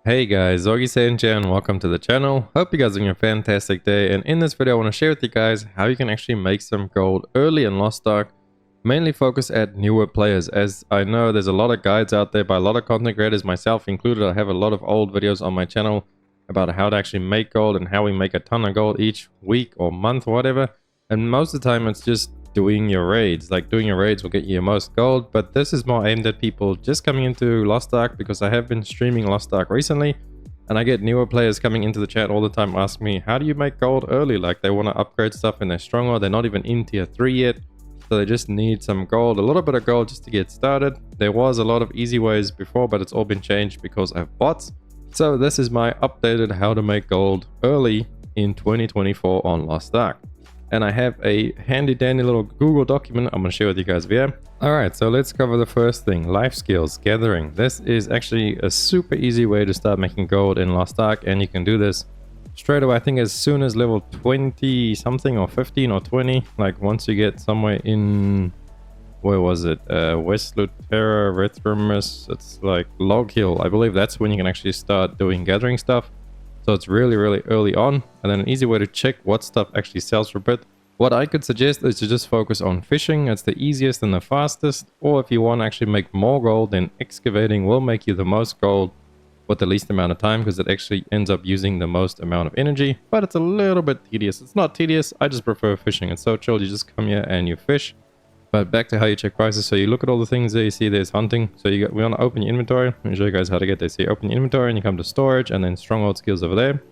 Hey guys, Augiesaint here and welcome to the channel. Hope you guys are having a fantastic day, and in this video I want to share with you guys how you can actually make some gold early in Lost Ark. Mainly focus at newer players, as I know there's a lot of guides out there by a lot of content creators, myself included. I have a lot of old videos on my channel about how to actually make gold and how we make a ton of gold each week or month or whatever. And most of the time it's just doing your raids. Like doing your raids will get you your most gold, but this is more aimed at people just coming into Lost Ark, because I have been streaming Lost Ark recently and I get newer players coming into the chat all the time asking me, how do you make gold early? Like they want to upgrade stuff in their stronghold, they're not even in tier 3 yet, so they just need some gold, a little bit of gold just to get started. There was a lot of easy ways before, but it's all been changed because I have bots. So this is my updated how to make gold early in 2024 on Lost Ark. And I have a handy dandy little Google document I'm going to share with you guys here. Alright, so let's cover the first thing, life skills, gathering. This is actually a super easy way to start making gold in Lost Ark, and you can do this straight away, I think as soon as level 20 something or 15 or 20. Like once you get somewhere in, where was it, West Lutera, Retromus, it's like Log Hill, I believe that's when you can actually start doing gathering stuff. So it's really early on. And then an easy way to check what stuff actually sells for a bit, what I could suggest is to just focus on fishing. It's the easiest and the fastest. Or if you want to actually make more gold, then excavating will make you the most gold with the least amount of time, because it actually ends up using the most amount of energy. But it's a little bit tedious. It's not tedious, I just prefer fishing. It's so chill, you just come here and you fish. But back to how you check prices. So you look at all the things there, you see there's hunting. So we want to open your inventory. Let me show you guys how to get there. So you open your inventory and you come to storage, and then stronghold skills over there.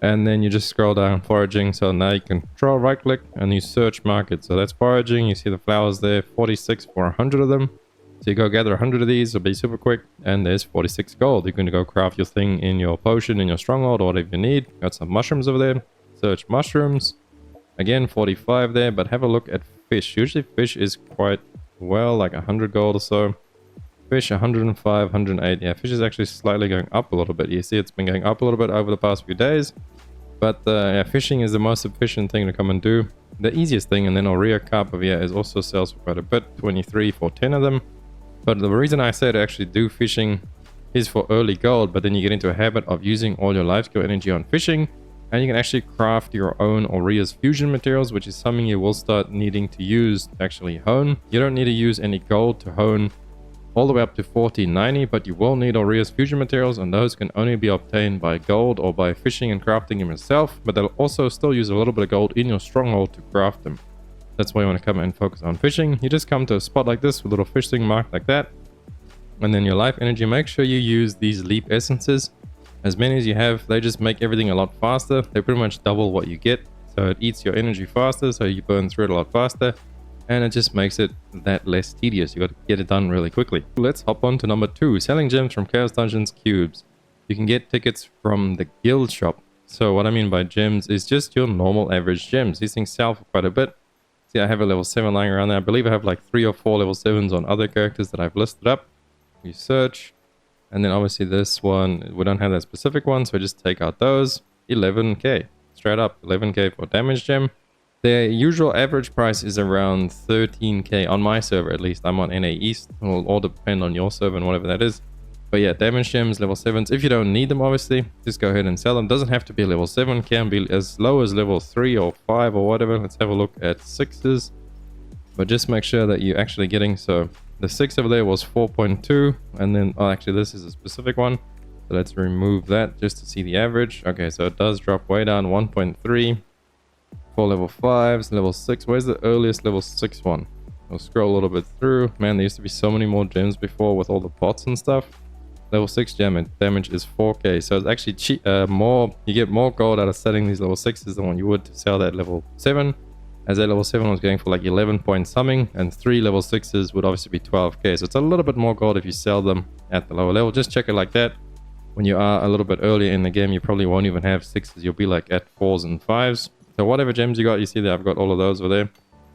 And then you just scroll down, foraging. So now you can control right click and you search market. So that's foraging. You see the flowers there, 46 for 100 of them. So you go gather 100 of these, it'll be super quick. And there's 46 gold. You're going to go craft your thing in your potion, in your stronghold, or whatever you need. Got some mushrooms over there. Search mushrooms. Again, 45 there, but have a look at fish. Usually fish is quite well, like 100 gold or so. Fish 105, 108. Yeah, fish is actually slightly going up a little bit. You see it's been going up a little bit over the past few days. But yeah, fishing is the most efficient thing to come and do. The easiest thing, and then Aurea Carp over here is also sells for quite a bit. 23 for 10 of them. But the reason I say to actually do fishing is for early gold, but then you get into a habit of using all your life skill energy on fishing. And you can actually craft your own Aurea's fusion materials, which is something you will start needing to use to actually hone. You don't need to use any gold to hone all the way up to 1490, but you will need Aurea's fusion materials, and those can only be obtained by gold or by fishing and crafting them yourself. But they'll also still use a little bit of gold in your stronghold to craft them. That's why you want to come and focus on fishing. You just come to a spot like this with a little fish thing marked like that. And then your life energy, make sure you use these leap essences. As many as you have, they just make everything a lot faster. They pretty much double what you get. So it eats your energy faster, so you burn through it a lot faster. And it just makes it that less tedious. You got to get it done really quickly. Let's hop on to number 2. Selling gems from Chaos Dungeons cubes. You can get tickets from the guild shop. So what I mean by gems is just your normal average gems. These things sell for quite a bit. See, I have a level 7 lying around there. I believe I have like 3 or 4 level 7s on other characters that I've listed up. You search. And then obviously this one, we don't have that specific one, so we just take out those. 11k. Straight up, 11k for damage gem. Their usual average price is around 13k on my server, at least. I'm on NA East. It will all depend on your server and whatever that is. But yeah, damage gems, level 7s. If you don't need them, obviously, just go ahead and sell them. Doesn't have to be level 7. Can be as low as level 3 or 5 or whatever. Let's have a look at 6s. But just make sure that you're actually getting, so the 6 over there was 4.2, and then, oh, actually this is a specific one. So let's remove that just to see the average. Okay, so it does drop way down, 1.3 for level 5s, level 6. Where's the earliest level 6 one? I'll scroll a little bit through. Man, there used to be so many more gems before with all the pots and stuff. Level 6 gem damage is 4k, so it's actually cheap, more, you get more gold out of selling these level 6s than what you would to sell that level 7. As that level 7 was going for like 11 point something, and 3 level 6s would obviously be 12k. So it's a little bit more gold if you sell them at the lower level. Just check it like that. When you are a little bit earlier in the game, you probably won't even have 6s. You'll be like at 4s and 5s. So whatever gems you got, you see that I've got all of those over there.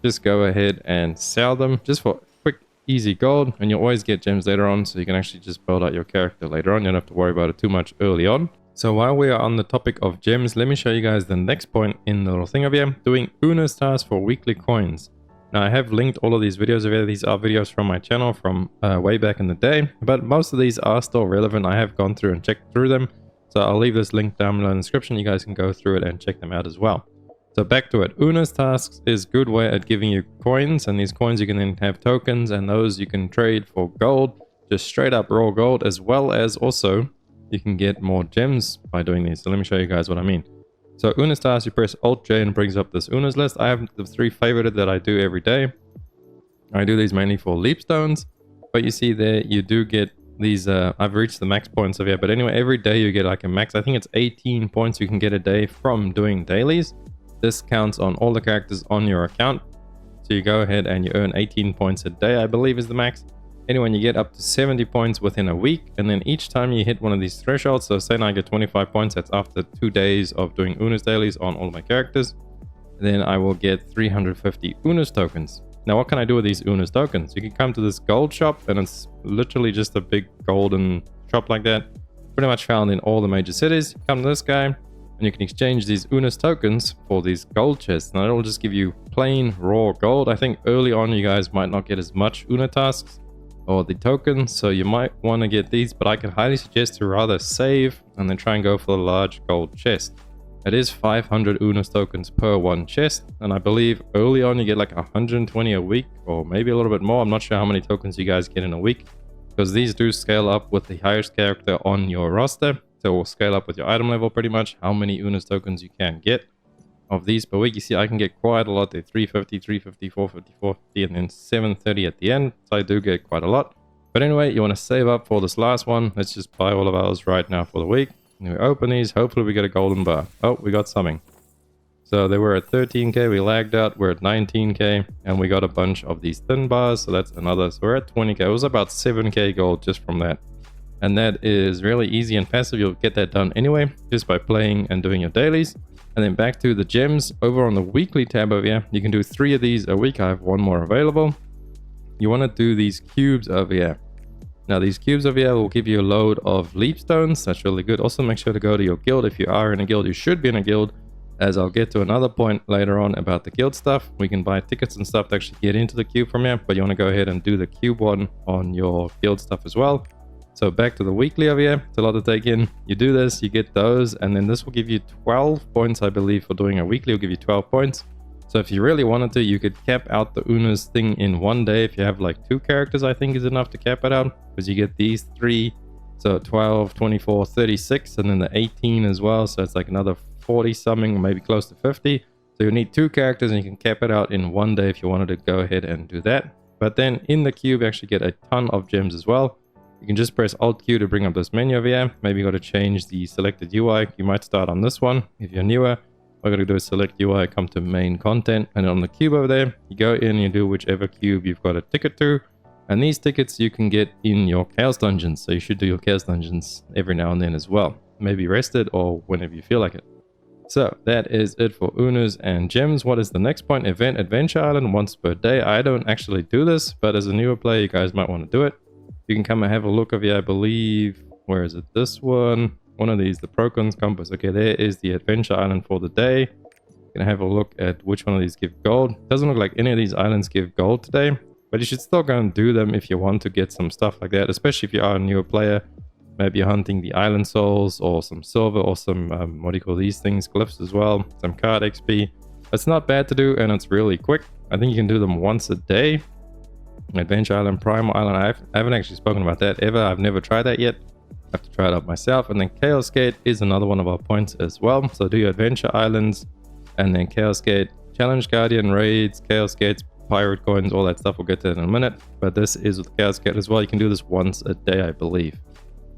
Just go ahead and sell them just for quick, easy gold. And you'll always get gems later on, so you can actually just build out your character later on. You don't have to worry about it too much early on. So while we are on the topic of gems, let me show you guys the next point in the little thing over here. Doing Una's task for weekly coins. Now I have linked all of these videos over here. These are videos from my channel from way back in the day, but most of these are still relevant. I have gone through and checked through them. So I'll leave this link down below in the description. You guys can go through it and check them out as well. So back to it. Una's tasks is a good way at giving you coins, and these coins you can then have tokens, and those you can trade for gold, just straight up raw gold, as well as also you can get more gems by doing these. So let me show you guys what I mean. So Una's tasks, you press Alt J and it brings up this Una's list. I have the 3 favorited that I do every day. I do these mainly for leap stones, but you see there you do get these I've reached the max points of here, but anyway, every day you get like a max, I think it's 18 points you can get a day from doing dailies. This counts on all the characters on your account, so you go ahead and you earn 18 points a day, I believe is the max. Anyway, you get up to 70 points within a week, and then each time you hit one of these thresholds, so say now I get 25 points, that's after 2 days of doing Una's dailies on all of my characters, then I will get 350 Una's tokens. Now what can I do with these Una's tokens? You can come to this gold shop, and it's literally just a big golden shop like that, pretty much found in all the major cities. Come to this guy and you can exchange these Una's tokens for these gold chests. Now it'll just give you plain raw gold. I think early on you guys might not get as much Una tasks or the tokens, so you might want to get these, but I can highly suggest to rather save and then try and go for the large gold chest. It is 500 Una's tokens per one chest, and I believe early on you get like 120 a week, or maybe a little bit more. I'm not sure how many tokens you guys get in a week, because these do scale up with the highest character on your roster. So it will scale up with your item level pretty much, how many Una's tokens you can get of these per week. You see I can get quite a lot. They're 350, 350, 450, 450, and then 730 at the end. So I do get quite a lot. But anyway, you want to save up for this last one. Let's just buy all of ours right now for the week. We open these, hopefully we get a golden bar. Oh, we got something. So they were at 13k, we lagged out, we're at 19k, and we got a bunch of these thin bars, so that's another, so we're at 20k. It was about 7k gold just from that. And that is really easy and passive. You'll get that done anyway, just by playing and doing your dailies. And then back to the gems, over on the weekly tab over here, you can do 3 of these a week. I have 1 more available. You want to do these cubes over here. Now these cubes over here will give you a load of leap stones. That's really good. Also make sure to go to your guild. If you are in a guild, you should be in a guild, as I'll get to another point later on about the guild stuff. We can buy tickets and stuff to actually get into the cube from here, but you want to go ahead and do the cube one on your guild stuff as well. So back to the weekly over here, it's a lot to take in. You do this, you get those, and then this will give you 12 points, I believe, for doing a weekly. Will give you 12 points. So if you really wanted to, you could cap out the Una's thing in one day. If you have like 2 characters, I think is enough to cap it out, because you get these 3. So 12, 24, 36, and then the 18 as well. So it's like another 40 something, maybe close to 50. So you need 2 characters and you can cap it out in one day if you wanted to go ahead and do that. But then in the cube, you actually get a ton of gems as well. You can just press Alt Q to bring up this menu over here. Maybe you got to change the selected UI. You might start on this one if you're newer. All you got to do is select UI, come to main content, and on the cube over there, you go in and you do whichever cube you've got a ticket to. And these tickets you can get in your chaos dungeons. So you should do your chaos dungeons every now and then as well. Maybe rested or whenever you feel like it. So that is it for Una's and gems. What is the next point? Event Adventure Island once per day. I don't actually do this, but as a newer player, you guys might want to do it. You can come and have a look over here, I believe. Where is it? This one. One of these, the Procon's Compass. Okay, there is the Adventure Island for the day. You can have a look at which one of these give gold. Doesn't look like any of these islands give gold today, but you should still go and do them if you want to get some stuff like that, especially if you are a newer player. Maybe you're hunting the island souls or some silver or some, what do you call these things? Glyphs as well. Some card XP. It's not bad to do and it's really quick. I think you can do them once a day. Adventure Island, Primal Island. I haven't actually spoken about that ever. I've never tried that yet. I have to try it out myself. And then Chaos Gate is another one of our points as well. So do your Adventure Islands and then Chaos Gate, Challenge Guardian, Raids, Chaos Gates, Pirate Coins, all that stuff. We'll get to it in a minute. But this is with Chaos Gate as well. You can do this once a day, I believe.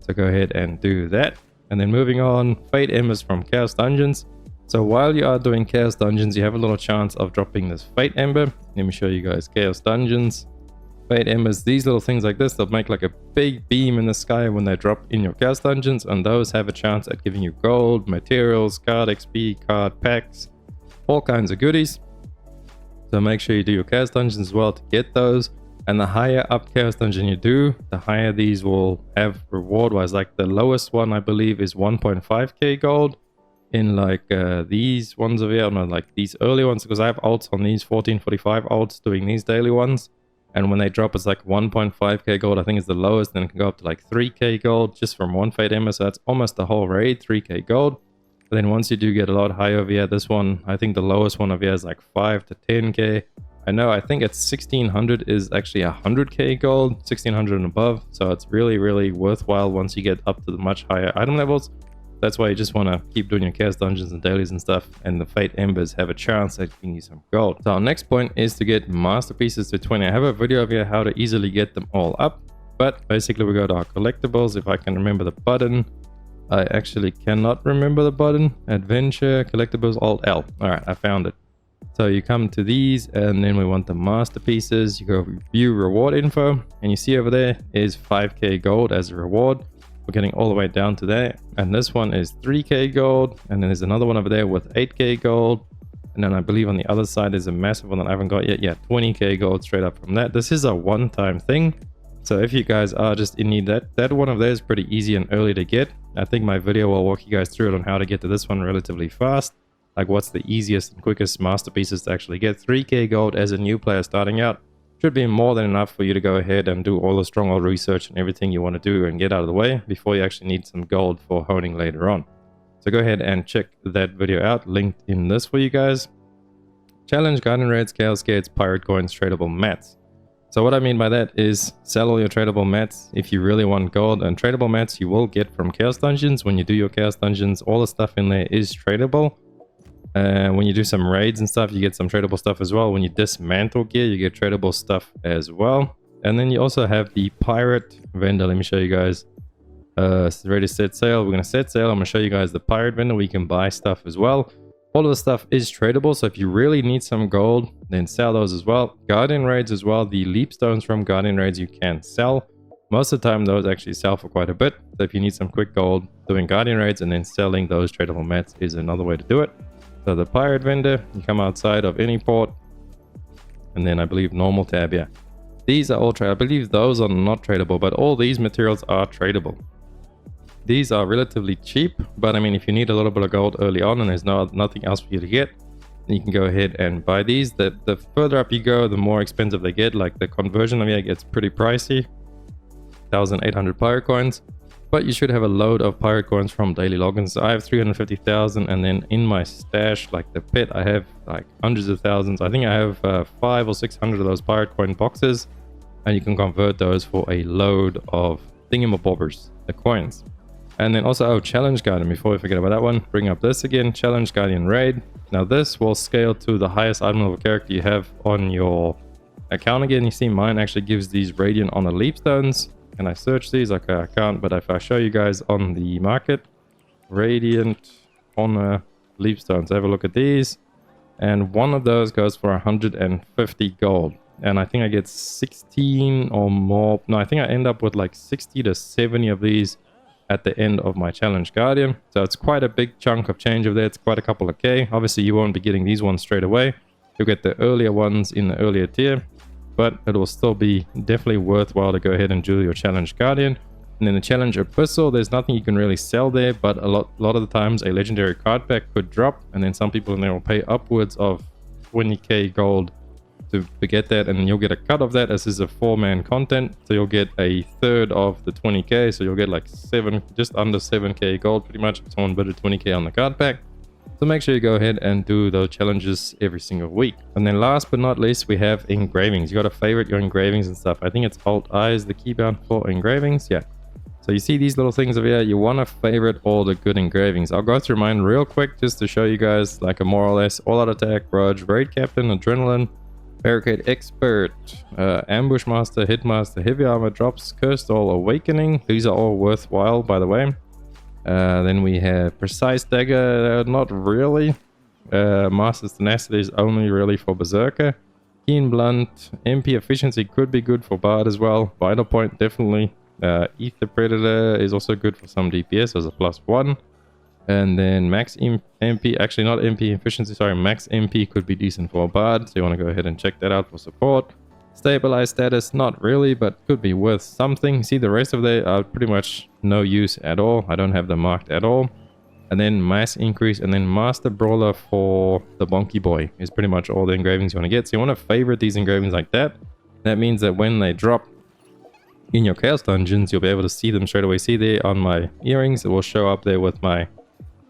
So go ahead and do that. And then moving on, Fate Embers from Chaos Dungeons. So while you are doing Chaos Dungeons, you have a little chance of dropping this Fate Ember. Let me show you guys Chaos Dungeons. Fate Embers, these little things like this, they'll make like a big beam in the sky when they drop in your Chaos Dungeons, and those have a chance at giving you gold, materials, card XP, card packs, all kinds of goodies. So make sure you do your Chaos Dungeons as well to get those. And the higher up Chaos Dungeon you do, the higher these will have reward wise. Like the lowest one I believe is 1.5k gold. in like these ones over here, not like these early ones, because I have alts on these 1445 alts doing these daily ones. And when they drop, it's like 1.5k gold, I think is the lowest. Then it can go up to like 3k gold just from one Fate Ember. So that's almost the whole raid, 3k gold. But then once you do get a lot higher over here, this one, I think the lowest one over here is like 5 to 10k. I know, I think it's 1600 is actually 100k gold, 1600 and above. So it's really, really worthwhile once you get up to the much higher item levels. That's why you just want to keep doing your chaos dungeons and dailies and stuff, and the Fate Embers have a chance at giving you some gold. So our next point is to get masterpieces to 20. I have a video of here how to easily get them all up, but basically we go to our collectibles. If I can remember the button, I actually cannot remember the button. Adventure, collectibles, Alt L. All right, I found it. So you come to these, and then we want the masterpieces. You go view reward info, and you see over there is 5k gold as a reward. We're getting all the way down to there, and this one is 3k gold, and then there's another one over there with 8k gold, and then I believe on the other side there's a massive one that I haven't got yet. Yeah, 20k gold straight up from that. This is a one-time thing, so if you guys are just in need, that one of there is pretty easy and early to get. I think my video will walk you guys through it on how to get to this one relatively fast, like what's the easiest and quickest masterpieces to actually get. 3k gold as a new player starting out should be more than enough for you to go ahead and do all the stronghold research and everything you want to do and get out of the way before you actually need some gold for honing later on. So go ahead and check that video out, linked in this for you guys. Challenge, Guardian Raids, Chaos Gates, Pirate Coins, Tradable Mats. So what I mean by that is sell all your tradable mats if you really want gold, and tradable mats you will get from Chaos Dungeons. When you do your Chaos Dungeons, all the stuff in there is tradable. When you do some raids and stuff, you get some tradable stuff as well. When you dismantle gear, you get tradable stuff as well. And then you also have the pirate vendor. Let me show you guys. Ready to set sail. We're going to set sail. I'm going to show you guys the pirate vendor where you can buy stuff as well. All of the stuff is tradable, so if you really need some gold, then sell those as well. Guardian Raids as well. The leap stones from Guardian Raids you can sell. Most of the time, those actually sell for quite a bit. So if you need some quick gold, doing Guardian Raids and then selling those tradable mats is another way to do it. So the pirate vendor, you come outside of any port, and then I believe normal tab, yeah. These are all tradable. I believe those are not tradable, but all these materials are tradable. These are relatively cheap, but I mean, if you need a little bit of gold early on and there's nothing else for you to get, then you can go ahead and buy these. The further up you go, the more expensive they get. Like the conversion of here gets pretty pricey, 1,800 pirate coins. But you should have a load of pirate coins from daily logins. I have 350,000, and then in my stash, like the pit, I have like hundreds of thousands. I think I have 500 or 600 of those pirate coin boxes, and you can convert those for a load of thingamabobbers, the coins. And then also, Challenge Guardian, before we forget about that one, bring up this again, Challenge Guardian Raid. Now this will scale to the highest item level character you have on your account again. You see mine actually gives these Radiant Honor Leap Stones. Can I search these? Okay, I can't, but if I show you guys on the market, Radiant Honor Leap Stones, have a look at these. And one of those goes for 150 gold. And I think I get 16 or more. No, I think I end up with like 60 to 70 of these at the end of my Challenge Guardian. So it's quite a big chunk of change over there. It's quite a couple of K. Obviously, you won't be getting these ones straight away. You'll get the earlier ones in the earlier tier. But it will still be definitely worthwhile to go ahead and do your Challenge Guardian. And then the Challenge Epistle, there's nothing you can really sell there, but a lot of the times a legendary card pack could drop, and then some people in there will pay upwards of 20k gold to get that, and you'll get a cut of that, as is a 4-man content, so you'll get a third of the 20k, so you'll get like just under 7k gold pretty much if someone bid 20k on the card pack. So make sure you go ahead and do those challenges every single week. And then last but not least, we have engravings. You got to favorite your engravings and stuff. I think it's Alt I is the keybound for engravings. Yeah. So you see these little things over here. You want to favorite all the good engravings. I'll go through mine real quick just to show you guys like a more or less all out attack, Grudge, Raid Captain, Adrenaline, Barricade Expert, Ambush Master, Hitmaster, Heavy Armor, Drops, Cursed All, Awakening. These are all worthwhile, by the way. Then we have Precise Dagger, not really. Master's Tenacity is only really for Berserker. Keen Blunt, MP Efficiency could be good for Bard as well. Vital Point definitely. Ether Predator is also good for some DPS as a +1. And then Max MP, actually not MP Efficiency, sorry, Max MP could be decent for a Bard. So you want to go ahead and check that out for support. Stabilize status, not really, but could be worth something. See, the rest of they are pretty much no use at all. I don't have them marked at all. and then mass increase, and then master brawler for the bonky boy is pretty much all the engravings you want to get. So you want to favorite these engravings like that. That means that when they drop in your chaos dungeons, you'll be able to see them straight away. See there on my earrings, it will show up there with my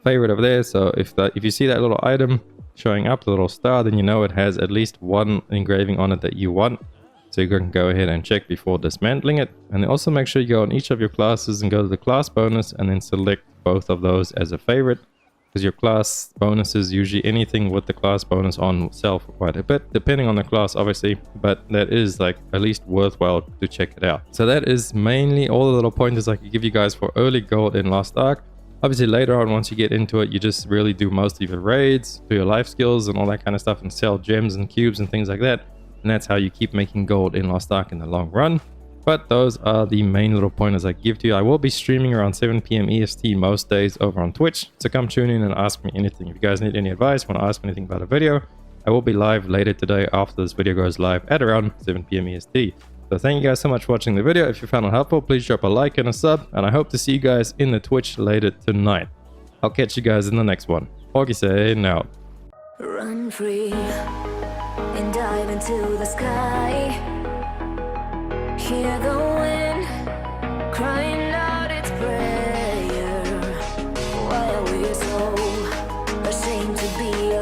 favorite over there. So if you see that little item showing up, the little star, then you know it has at least one engraving on it that you want. So you can go ahead and check before dismantling it. And then also make sure you go on each of your classes and go to the class bonus and then select both of those as a favorite. Because your class bonuses, usually anything with the class bonus on, will sell for quite a bit, depending on the class obviously, but that is like at least worthwhile to check it out. So that is mainly all the little pointers I could give you guys for early gold in Lost Ark. Obviously later on, once you get into it, you just really do most of your raids, do your life skills and all that kind of stuff, and sell gems and cubes and things like that. And that's how you keep making gold in Lost Ark in the long run. But those are the main little pointers I give to you. I will be streaming around 7 PM EST most days over on Twitch. So come tune in and ask me anything. If you guys need any advice, want to ask me anything about a video, I will be live later today after this video goes live at around 7 PM EST. So thank you guys so much for watching the video. If you found it helpful, please drop a like and a sub. And I hope to see you guys in the Twitch later tonight. I'll catch you guys in the next one. Augiesaint out. Run free and dive into the sky. Hear the